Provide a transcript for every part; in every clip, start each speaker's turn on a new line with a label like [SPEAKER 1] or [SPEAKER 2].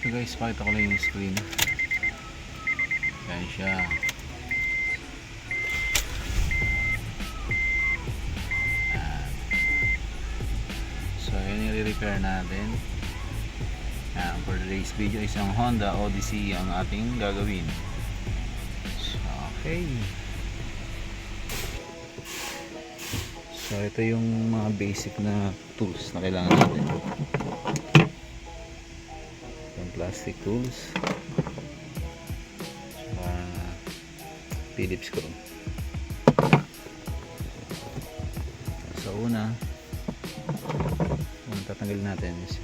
[SPEAKER 1] So guys, pakita ko lang yung screen. Yan siya. So yan yung re-repair natin. For today's video, isang Honda Odyssey ang ating gagawin. So, okay. So ito yung mga basic na tools na kailangan natin. Yung plastic tools, saka Phillips screw. So una tatanggalin natin is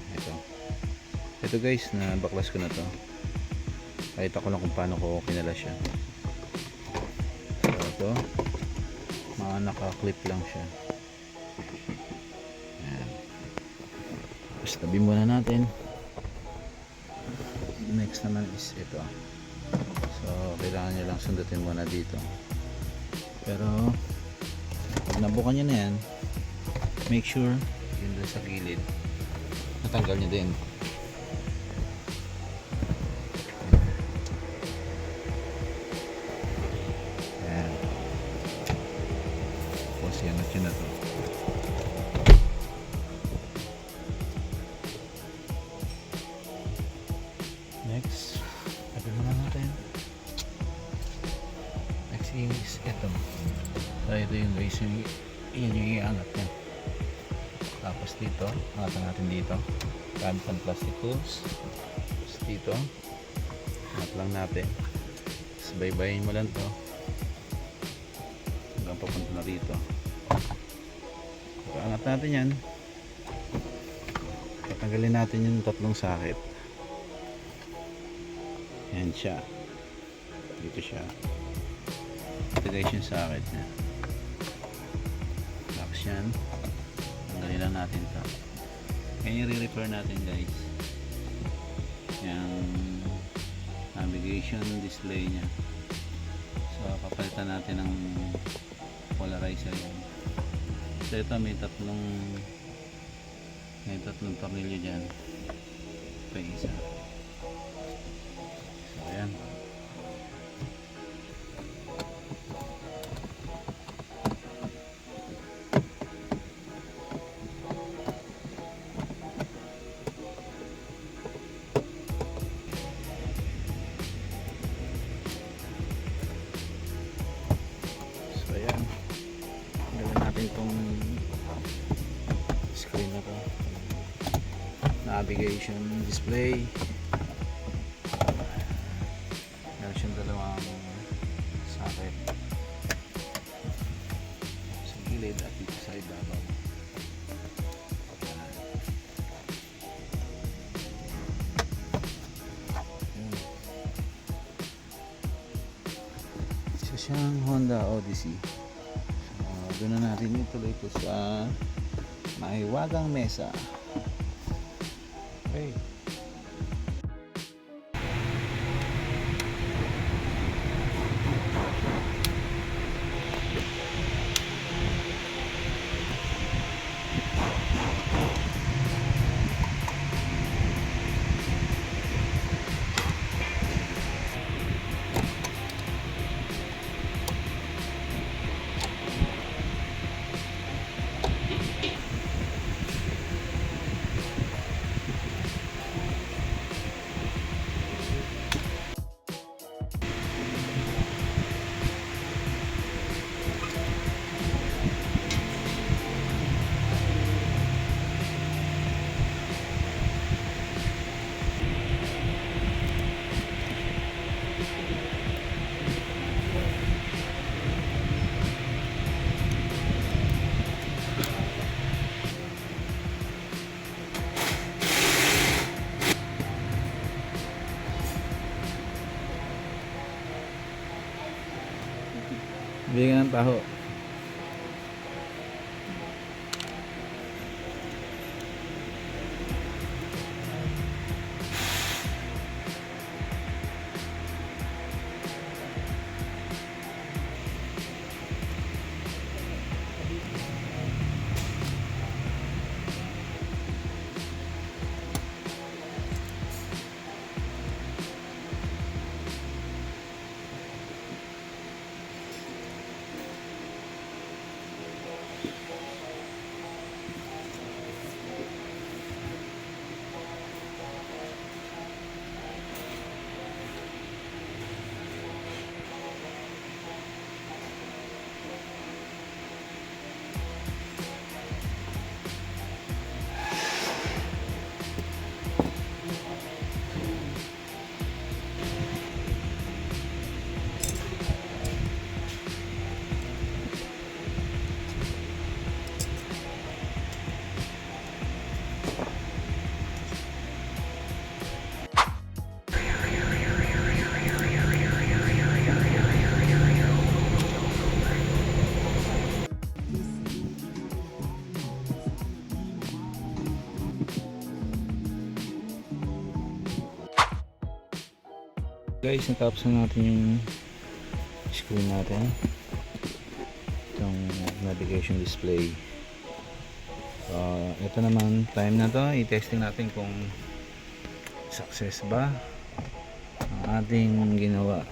[SPEAKER 1] ito guys, na baklas ko na to. Kahit ako lang kung paano ko kinala siya. So ito, mga naka-clip lang siya. Ayan. Tapos tabi muna natin. Next naman is ito. So kailangan nyo lang sundutin muna dito. Pero pag nabukan nyo na yan, make sure yun doon sa gilid natanggal nyo din. Ayan. Tapos yangat nyo na to. Next, tabi muna natin. Next is ito. So ito yung guys, yun yung iangat nyo. Tapos dito, angatan natin dito gamit ang plastic tools. Tapos dito, angat lang natin. Tapos baybayin mo lang to hanggang papunta na dito. Angat natin yan. Tatanggalin natin yung tatlong sakit. Yan siya. Dito siya. Ito guys yung sakit niya. Tapos yan, tanggalin lang natin ito. Kaya i-repair natin guys yung navigation display nya. So papalitan natin ng polarizer yan. So ito may tatlong tornilyo dyan. Ito yung isa. So ayan. Itong screen na to, navigation display. Meron siyang dalawang socket sa gilid at dito sa ibabaw. Isa siyang Honda Odyssey. Doon na natin ituloy ito sa Mahiwagang Mesa. Okay. Bigyan ng taho. Guys, natapos na natin yung screen natin. Itong navigation display. So, ito naman, time na to. I-testing natin kung success ba ang ating ginawa.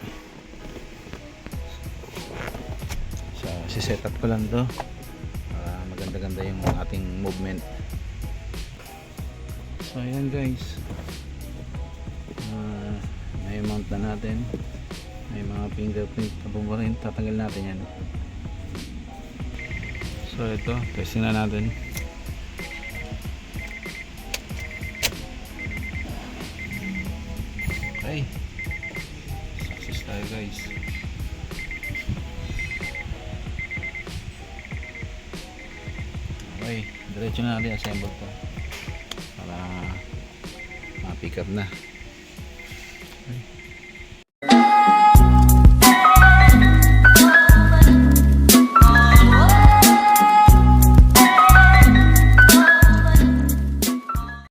[SPEAKER 1] So, si-set up ko lang to para maganda-ganda yung ating movement. So, ayan guys. May-mount na natin. May mga fingerprint na po rin. Tatanggal natin yan. So, ito. Testing na natin. Okay. Success tayo guys. Okay. Diretso na natin assemble to para ma-pick up na.